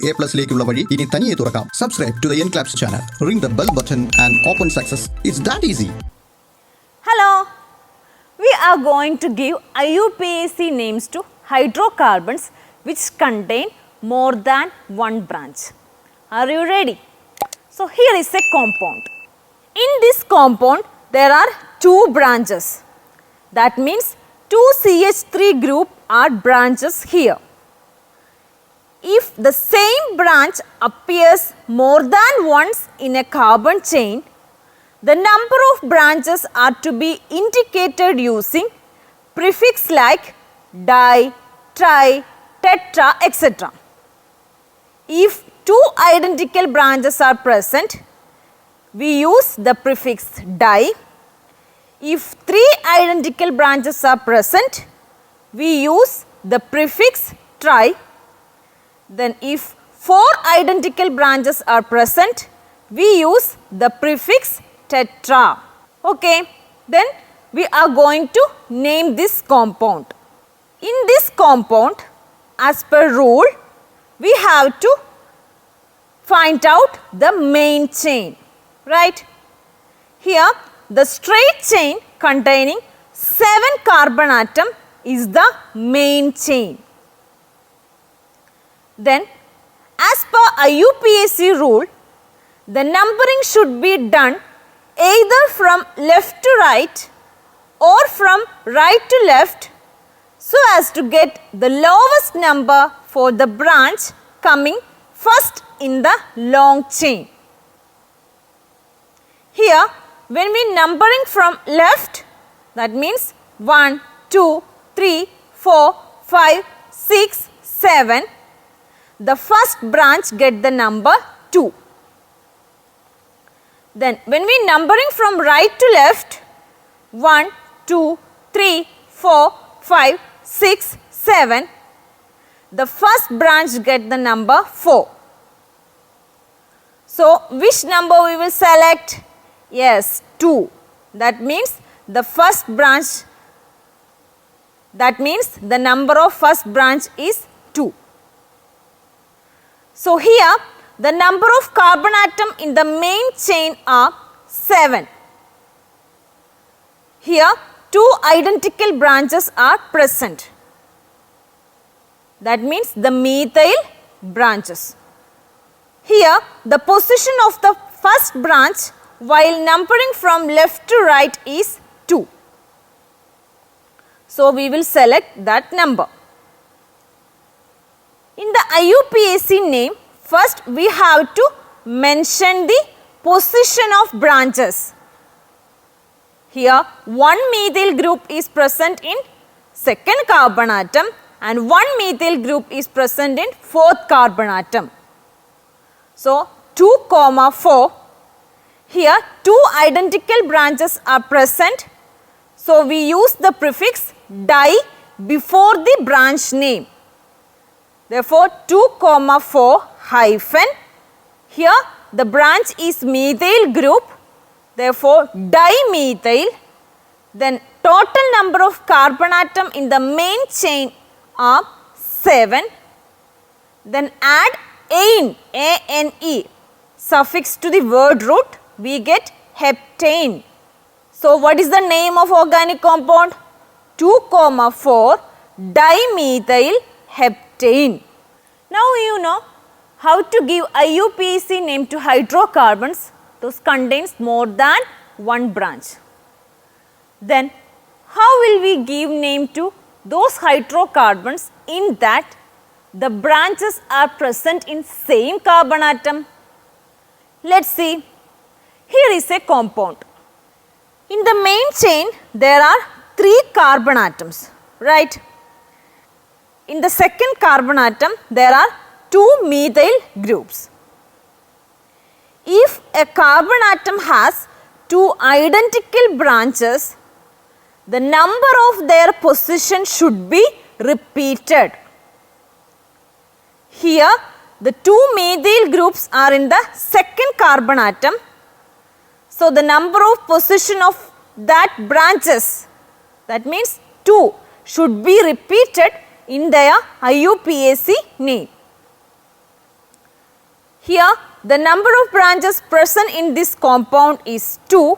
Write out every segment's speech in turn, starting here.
A+ലേക്കുള്ള വഴി ഇനി തനിയെ തുറക്കാം. Subscribe to the ENCLAPS channel. Ring the bell button and open success. It's that easy. Hello. We are going to give IUPAC names to hydrocarbons which contain more than one branch. Are you ready? So here is a compound. In this compound there are two branches. That means two CH3 group are branches here. If the same branch appears more than once in a carbon chain, the number of branches are to be indicated using prefix like di, tri, tetra, etc. If two identical branches are present, we use the prefix di. If three identical branches are present, we use the prefix tri. Then if four identical branches are present, we use the prefix tetra. Okay. Then we are going to name this compound. In this compound, as per rule, we have to find out the main chain. Right? Here the straight chain containing 7 carbon atom is the main chain. Then as per IUPAC rule, the numbering should be done either from left to right or from right to left so as to get the lowest number for the branch coming first in the long chain. Here when we numbering from left, that means 1, 2, 3, 4, 5, 6, 7, the first branch get the number 2. Then when we numbering from right to left, 1, 2, 3, 4, 5, 6, 7, the first branch get the number 4. So which number we will select? Yes, 2. That means the first branch, that means the number of first branch is 2. So here the number of carbon atom in the main chain are 7. Here two identical branches are present. That means the methyl branches. Here the position of the first branch while numbering from left to right is 2. So we will select that number. In the IUPAC name, first we have to mention the position of branches. Here one methyl group is present in second carbon atom and one methyl group is present in fourth carbon atom. So 2, 4. Here two identical branches are present. So we use the prefix di before the branch name. Therefore 2, 4 hyphen. Here the branch is methyl group. Therefore dimethyl. Then total number of carbon atom in the main chain are 7. Then add ane, A-N-E, suffix to the word root, we get heptane. So what is the name of organic compound? 2, 4 dimethyl heptane. Now you know how to give IUPAC name to hydrocarbons those contains more than one branch. Then how will we give name to those hydrocarbons in that the branches are present in same carbon atom? Let's see. Here is a compound. In the main chain there are 3 carbon atoms, right? In the second carbon atom there are 2 methyl groups. If a carbon atom has 2 identical branches, the number of their position should be repeated. Here the 2 methyl groups are in the second carbon atom. So the number of position of that branches, that means 2, should be repeated in their IUPAC name. Here the number of branches present in this compound is 2.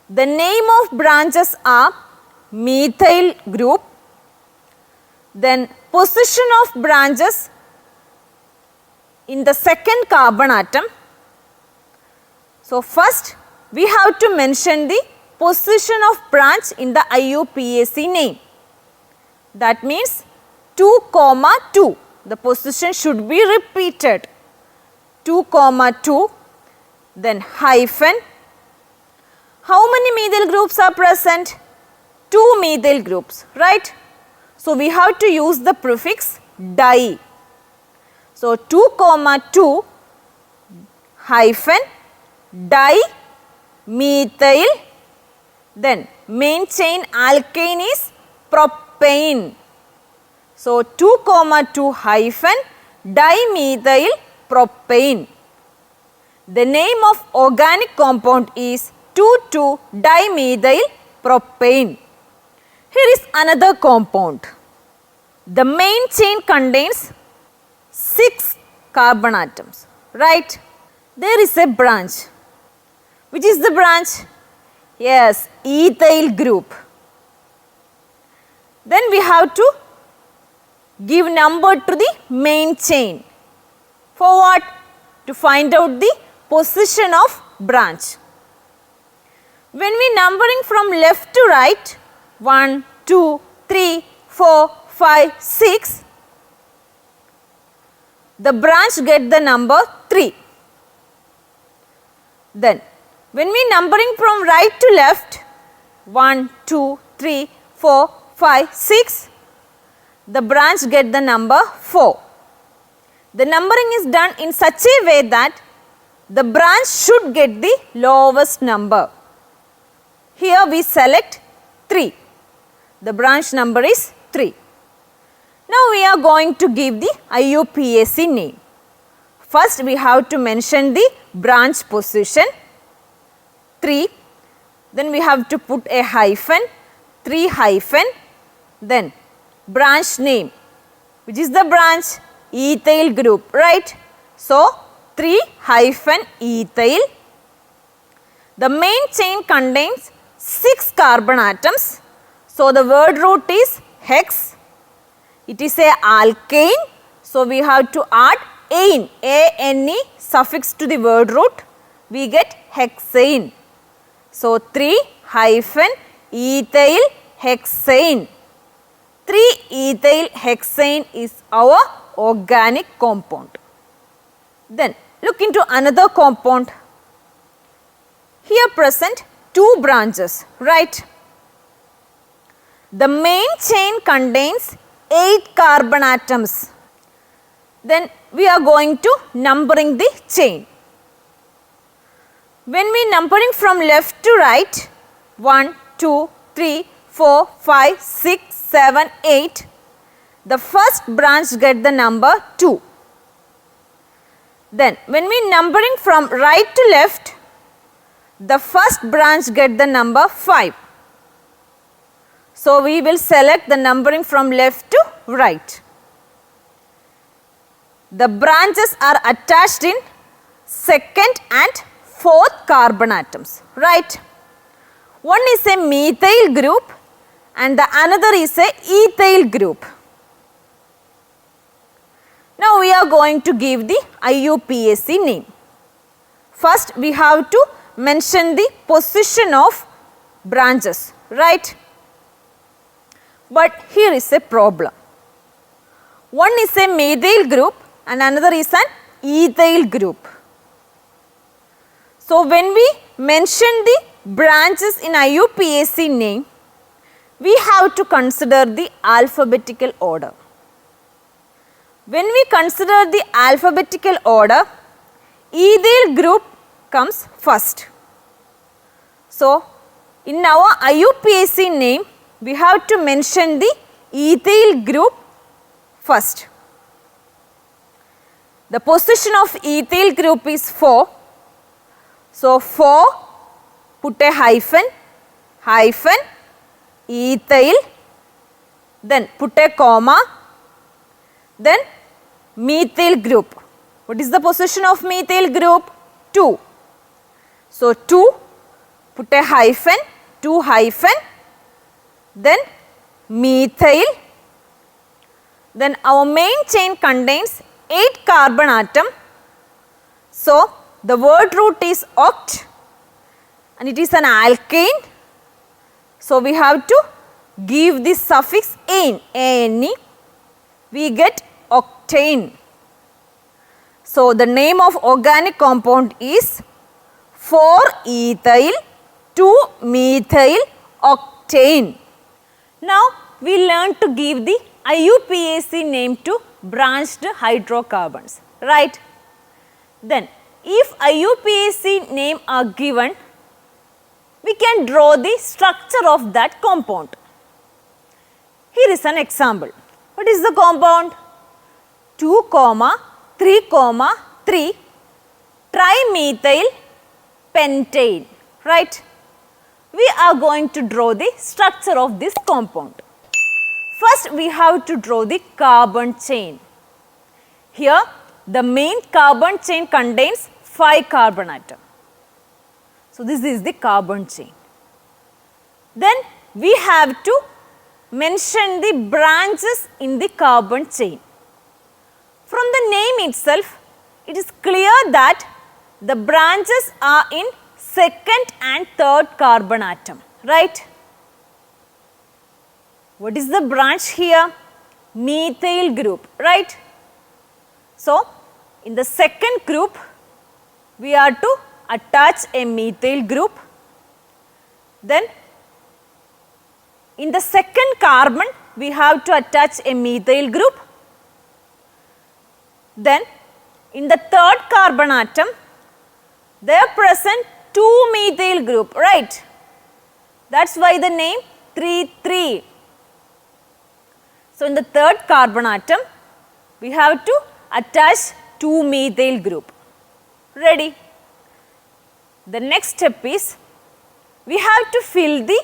The name of branches are methyl group. Then position of branches in the second carbon atom. So first we have to mention the position of branch in the IUPAC name. That means 2, 2. The position should be repeated. 2, 2, then hyphen. How many methyl groups are present? 2 methyl groups, right? So we have to use the prefix di. So 2, 2 hyphen di methyl, then main chain alkane is propane. So 2, 2 hyphen dimethyl propane. The name of organic compound is 2,2-dimethyl propane. Here is another compound. The main chain contains 6 carbon atoms, right? There is a branch. Which is the branch? Yes, ethyl group. Then we have to give number to the main chain. For what? To find out the position of branch. When we numbering from left to right, 1, 2, 3, 4, 5, 6, the branch get the number 3. Then when we numbering from right to left, 1, 2, 3, 4, 5, 6, the branch get the number 4. The numbering is done in such a way that the branch should get the lowest number. Here we select 3. The branch number is 3. Now we are going to give the IUPAC name. First we have to mention the branch position 3. Then we have to put a hyphen, 3 hyphen, then branch name. Which is the branch? Ethyl group, right? So 3 hyphen ethyl. The main chain contains 6 carbon atoms. So the word root is hex. It is a alkane. So we have to add ane, A-N-E suffix to the word root. We get hexane. So 3 hyphen ethyl hexane. 3 ethyl hexane is our organic compound. Then look into another compound. Here present 2 branches, right? The main chain contains 8 carbon atoms. Then we are going to numbering the chain. When we numbering from left to right, 1, 2, 3, 4, 5, 6, 7, 8, the first branch get the number 2. Then when we numbering from right to left, the first branch get the number 5. So we will select the numbering from left to right. The branches are attached in second and fourth carbon atoms, right? One is a methyl group and the another is a ethyl group. Now we are going to give the IUPAC name. First we have to mention the position of branches, right? But here is a problem. One is a methyl group and another is an ethyl group. So when we mention the branches in IUPAC name, we have to consider the alphabetical order. When we consider the alphabetical order, ethyl group comes first. So in our IUPAC name, we have to mention the ethyl group first. The position of ethyl group is 4. So 4, put a hyphen, hyphen, ethyl, then put a comma, then methyl group. What is the position of methyl group? 2. So 2, put a hyphen, 2 hyphen, then methyl. Then our main chain contains 8 carbon atom. So the word root is oct and it is an alkane. So we have to give this suffix ane, A-N-E. We get octane. So the name of organic compound is 4-ethyl 2-methyl octane. Now we learn to give the IUPAC name to branched hydrocarbons, right? Then if IUPAC name are given, we can draw the structure of that compound. Here is an example. What is the compound? 2, 3, 3 trimethyl pentane, right? We are going to draw the structure of this compound. First we have to draw the carbon chain. Here the main carbon chain contains 5 carbon atoms. So this is the carbon chain. Then we have to mention the branches in the carbon chain. From the name itself, it is clear that the branches are in second and third carbon atom, right? What is the branch here? Methyl group, right? So in the second group, we are to attach a methyl group. Then in the second carbon, we have to attach a methyl group. Then in the third carbon atom, there present 2 methyl group, right? That's why the name 3,3. So in the third carbon atom, we have to attach 2 methyl group. Ready? The next step is, we have to fill the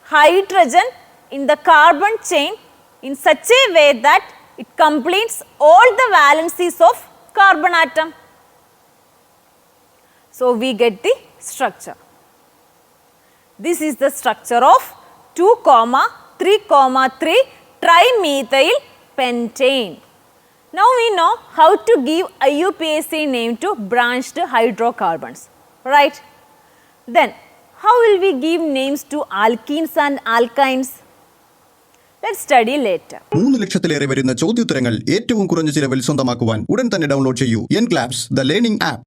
hydrogen in the carbon chain in such a way that it completes all the valencies of carbon atom. So we get the structure. This is the structure of 2, 3, 3 trimethyl pentane. Now we know how to give IUPAC name to branched hydrocarbons, right? Then how will we give names to alkenes and alkynes? Let's study later. 3 ലക്ഷത്തിലേറെ വരുന്ന ചോദ്യോത്തരങ്ങൾ ഏറ്റവും കുറഞ്ഞ ചിലവിൽ സ്വന്തമാക്കുവാൻ ഉടൻ തന്നെ download ചെയ്യൂ എൻക്ലാപ്സ് the learning app.